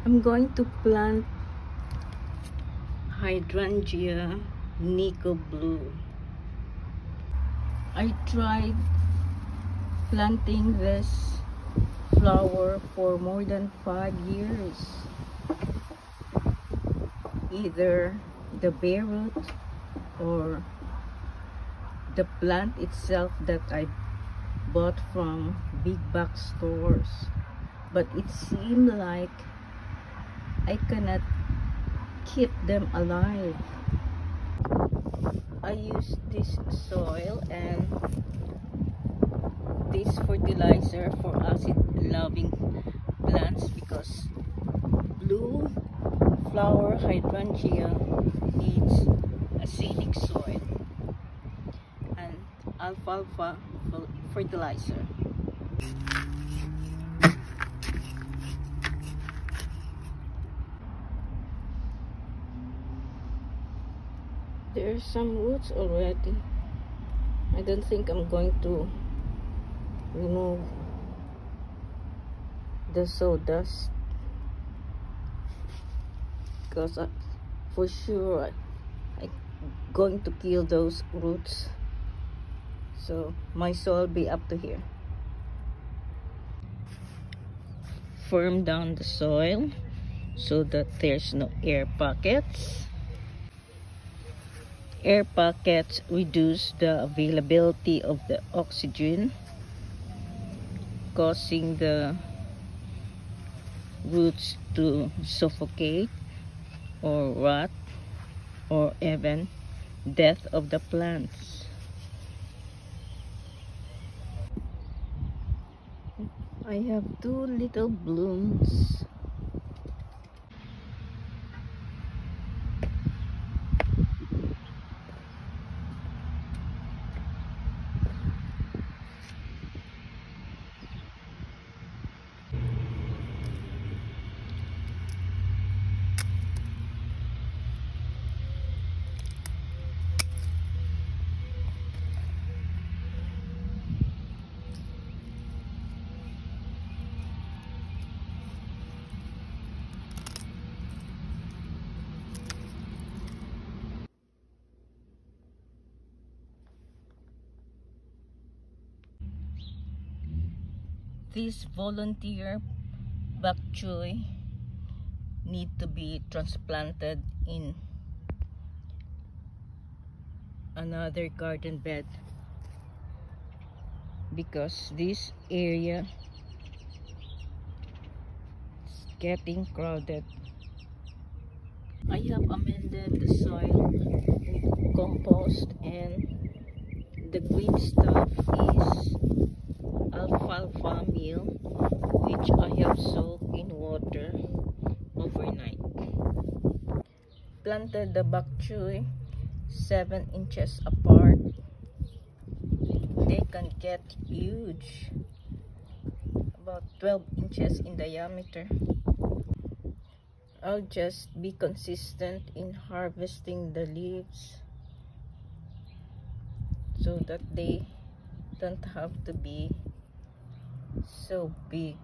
I'm going to plant Hydrangea Nico Blue. I tried planting this flower for more than 5 years. Either the bare root or the plant itself that I bought from big box stores, but it seemed like I cannot keep them alive. I use this soil and this fertilizer for acid loving plants because blue flower hydrangea needs acidic soil and alfalfa fertilizer. There's some roots already. I don't think I'm going to remove the sawdust because for sure I'm going to kill those roots, so my soil be up to here. Firm down the soil so that there's no air pockets. Air pockets reduce the availability of the oxygen, causing the roots to suffocate or rot or even death of the plants. I have 2 little blooms. This volunteer bok choy need to be transplanted in another garden bed because this area is getting crowded. I have amended the soil with compost, and the green stuff is alfalfa meal, which I have soaked in water overnight. Planted the bok choy 7 inches apart. They can get huge, about 12 inches in diameter. I'll just be consistent in harvesting the leaves so that they don't have to be so big.